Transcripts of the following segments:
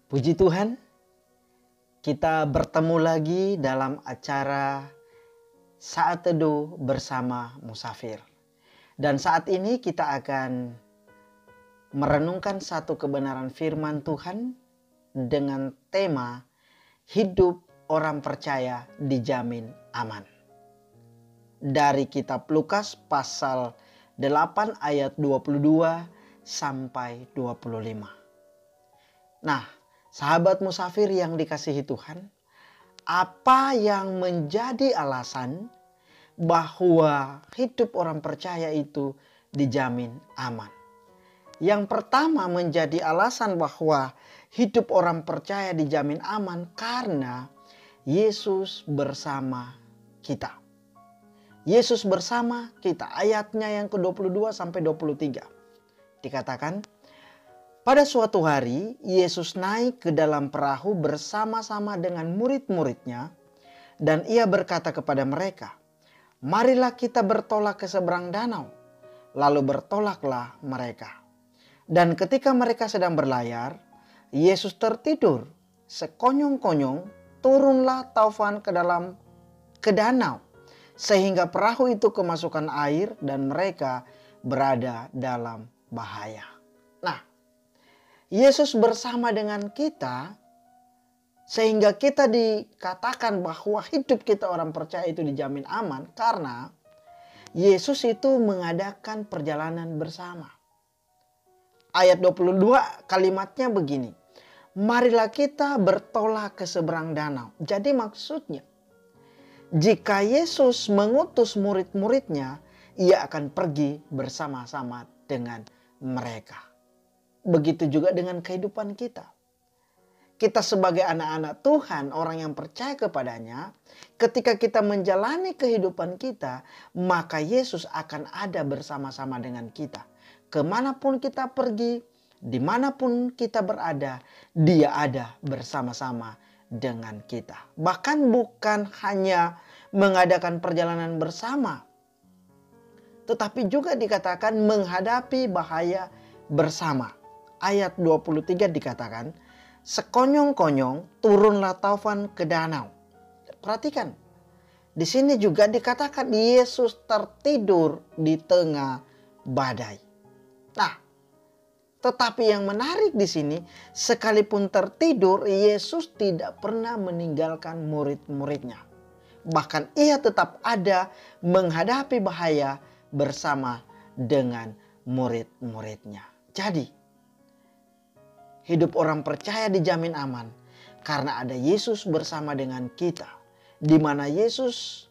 Puji Tuhan, kita bertemu lagi dalam acara Saat Teduh bersama Musafir. Dan saat ini kita akan merenungkan satu kebenaran firman Tuhan dengan tema hidup orang percaya dijamin aman. Dari kitab Lukas pasal 8 ayat 22 sampai 25. Nah, sahabat musafir yang dikasihi Tuhan, apa yang menjadi alasan bahwa hidup orang percaya itu dijamin aman? Yang pertama menjadi alasan bahwa hidup orang percaya dijamin aman karena Yesus bersama kita. Yesus bersama kita. Ayatnya yang ke-22 sampai 23. Dikatakan, pada suatu hari, Yesus naik ke dalam perahu bersama-sama dengan murid-muridnya, dan ia berkata kepada mereka, "Marilah kita bertolak ke seberang danau." Lalu bertolaklah mereka. Dan ketika mereka sedang berlayar, Yesus tertidur. Sekonyong-konyong turunlah taufan ke danau, sehingga perahu itu kemasukan air dan mereka berada dalam bahaya. Nah, Yesus bersama dengan kita sehingga kita dikatakan bahwa hidup kita orang percaya itu dijamin aman karena Yesus itu mengadakan perjalanan bersama. Ayat 22 kalimatnya begini, marilah kita bertolak ke seberang danau. Jadi maksudnya, jika Yesus mengutus murid-muridnya, ia akan pergi bersama-sama dengan mereka. Begitu juga dengan kehidupan kita. Kita sebagai anak-anak Tuhan, orang yang percaya kepadanya, ketika kita menjalani kehidupan kita, maka Yesus akan ada bersama-sama dengan kita. Kemanapun kita pergi, dimanapun kita berada, Dia ada bersama-sama dengan kita. Bahkan bukan hanya mengadakan perjalanan bersama, tetapi juga dikatakan menghadapi bahaya bersama. Ayat 23 dikatakan, sekonyong-konyong turunlah taufan ke danau. Perhatikan, di sini juga dikatakan Yesus tertidur di tengah badai. Nah, tetapi yang menarik di sini, sekalipun tertidur, Yesus tidak pernah meninggalkan murid-muridnya. Bahkan ia tetap ada menghadapi bahaya bersama dengan murid-muridnya. Jadi, hidup orang percaya dijamin aman karena ada Yesus bersama dengan kita. Di mana Yesus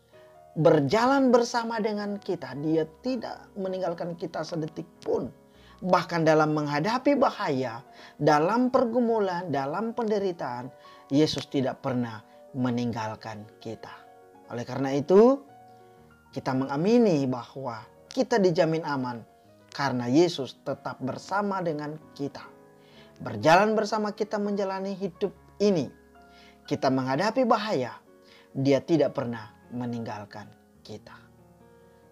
berjalan bersama dengan kita, Dia tidak meninggalkan kita sedetik pun. Bahkan dalam menghadapi bahaya, dalam pergumulan, dalam penderitaan, Yesus tidak pernah meninggalkan kita. Oleh karena itu, kita mengamini bahwa kita dijamin aman karena Yesus tetap bersama dengan kita. Berjalan bersama kita menjalani hidup ini. Kita menghadapi bahaya, Dia tidak pernah meninggalkan kita.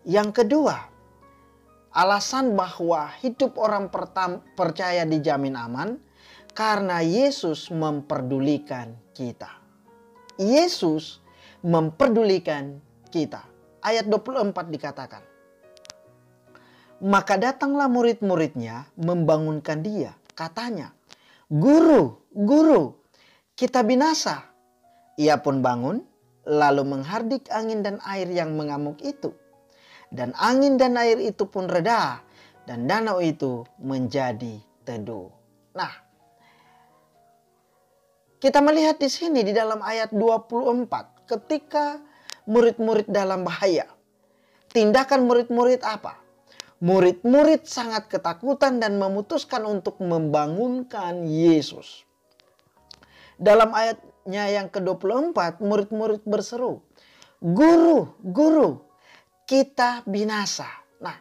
Yang kedua, alasan bahwa hidup orang percaya dijamin aman karena Yesus memperdulikan kita. Yesus memperdulikan kita. Ayat 24 dikatakan, maka datanglah murid-muridnya membangunkan Dia. Katanya, "Guru, Guru, kita binasa." Ia pun bangun, lalu menghardik angin dan air yang mengamuk itu. Dan angin dan air itu pun reda, dan danau itu menjadi teduh. Nah, kita melihat di sini di dalam ayat 24, ketika murid-murid dalam bahaya, tindakan murid-murid apa? Murid-murid sangat ketakutan dan memutuskan untuk membangunkan Yesus. Dalam ayatnya yang ke-24, murid-murid berseru, "Guru, Guru, kita binasa." Nah,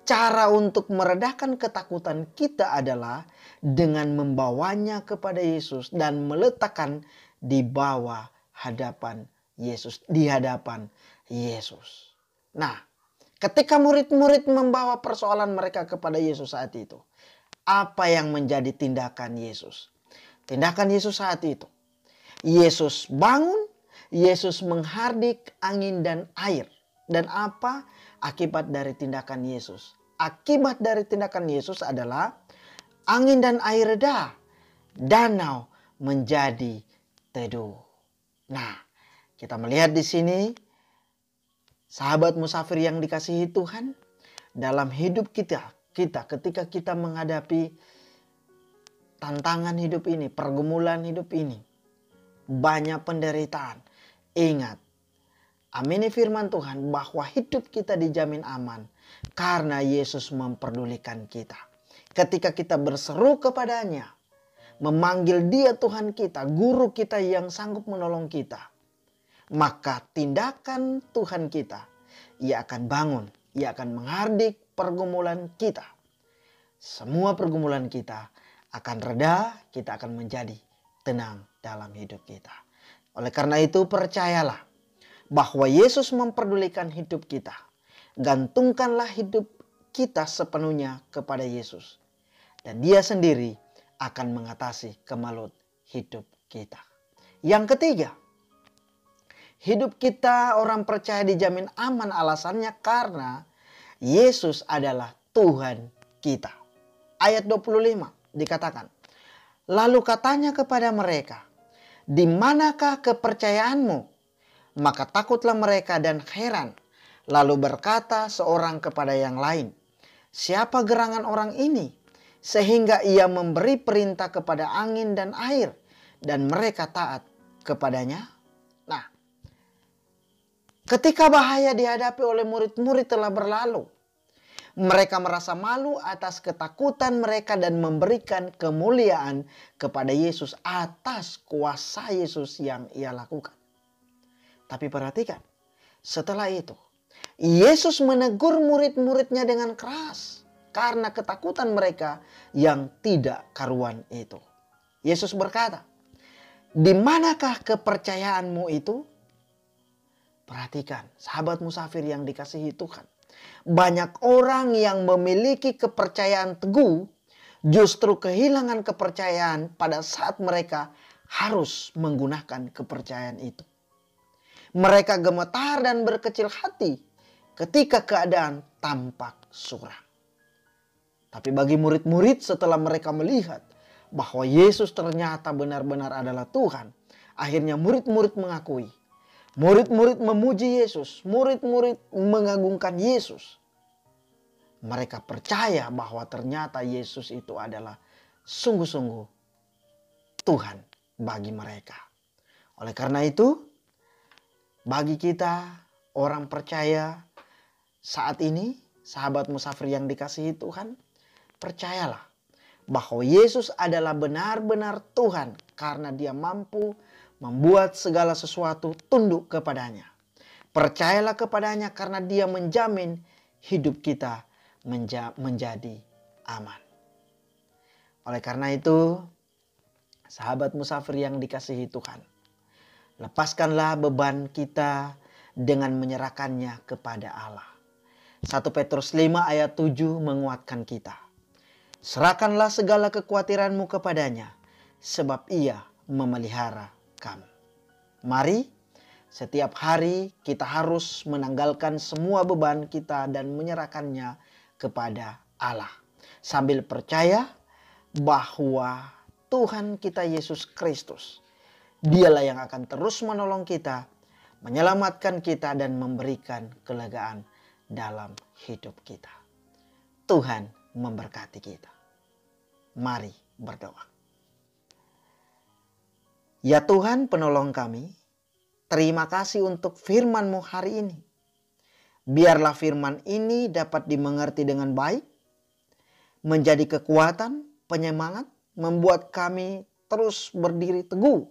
cara untuk meredakan ketakutan kita adalah dengan membawanya kepada Yesus dan meletakkan di bawah hadapan Yesus, di hadapan Yesus. Nah, ketika murid-murid membawa persoalan mereka kepada Yesus saat itu, apa yang menjadi tindakan Yesus? tindakan Yesus saat itu. Yesus bangun, Yesus menghardik angin dan air. Dan apa akibat dari tindakan Yesus? Akibat dari tindakan Yesus adalah angin dan air reda, danau menjadi teduh. Nah, kita melihat di sini, sahabat musafir yang dikasihi Tuhan, dalam hidup kita ketika kita menghadapi tantangan hidup ini, pergumulan hidup ini, banyak penderitaan. Ingat, amini firman Tuhan bahwa hidup kita dijamin aman karena Yesus memperdulikan kita. Ketika kita berseru kepadanya, memanggil Dia Tuhan kita, guru kita yang sanggup menolong kita, maka tindakan Tuhan kita, Ia akan bangun, Ia akan menghardik pergumulan kita. Semua pergumulan kita akan reda, kita akan menjadi tenang dalam hidup kita. Oleh karena itu percayalah bahwa Yesus memperdulikan hidup kita. Gantungkanlah hidup kita sepenuhnya kepada Yesus. Dan Dia sendiri akan mengatasi kemelut hidup kita. Yang ketiga, hidup kita orang percaya dijamin aman, alasannya karena Yesus adalah Tuhan kita. Ayat 25 dikatakan, lalu katanya kepada mereka, di manakah kepercayaanmu? Maka takutlah mereka dan heran. Lalu berkata seorang kepada yang lain, siapa gerangan orang ini? Sehingga ia memberi perintah kepada angin dan air, dan mereka taat kepadanya. Nah, ketika bahaya dihadapi oleh murid-murid telah berlalu, mereka merasa malu atas ketakutan mereka dan memberikan kemuliaan kepada Yesus atas kuasa Yesus yang ia lakukan. Tapi perhatikan, setelah itu Yesus menegur murid-muridnya dengan keras karena ketakutan mereka yang tidak karuan itu. Yesus berkata, di manakah kepercayaanmu itu? Perhatikan, sahabat musafir yang dikasihi Tuhan. Banyak orang yang memiliki kepercayaan teguh justru kehilangan kepercayaan pada saat mereka harus menggunakan kepercayaan itu. Mereka gemetar dan berkecil hati ketika keadaan tampak suram. Tapi bagi murid-murid setelah mereka melihat bahwa Yesus ternyata benar-benar adalah Tuhan, akhirnya murid-murid mengakui. Murid-murid memuji Yesus, murid-murid mengagungkan Yesus. Mereka percaya bahwa ternyata Yesus itu adalah sungguh-sungguh Tuhan bagi mereka. Oleh karena itu, bagi kita orang percaya saat ini, sahabat musafir yang dikasihi Tuhan, percayalah bahwa Yesus adalah benar-benar Tuhan karena Dia mampu membuat segala sesuatu tunduk kepadanya. Percayalah kepadanya karena Dia menjamin hidup kita menjadi aman. Oleh karena itu, sahabat musafir yang dikasihi Tuhan, lepaskanlah beban kita dengan menyerahkannya kepada Allah. 1 Petrus 5 ayat 7 menguatkan kita. Serahkanlah segala kekhawatiranmu kepadanya, sebab Ia memelihara kamu. Mari, setiap hari kita harus menanggalkan semua beban kita dan menyerahkannya kepada Allah. Sambil percaya bahwa Tuhan kita Yesus Kristus, Dialah yang akan terus menolong kita, menyelamatkan kita dan memberikan kelegaan dalam hidup kita. Tuhan memberkati kita. Mari berdoa. Ya Tuhan penolong kami, terima kasih untuk firman-Mu hari ini. Biarlah firman ini dapat dimengerti dengan baik, menjadi kekuatan, penyemangat, membuat kami terus berdiri teguh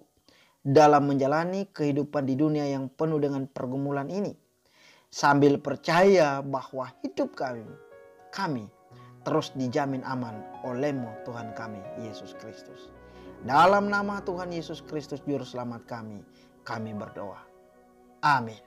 dalam menjalani kehidupan di dunia yang penuh dengan pergumulan ini. Sambil percaya bahwa hidup kami terus dijamin aman oleh-Mu Tuhan kami, Yesus Kristus. Dalam nama Tuhan Yesus Kristus Juru Selamat kami berdoa. Amin.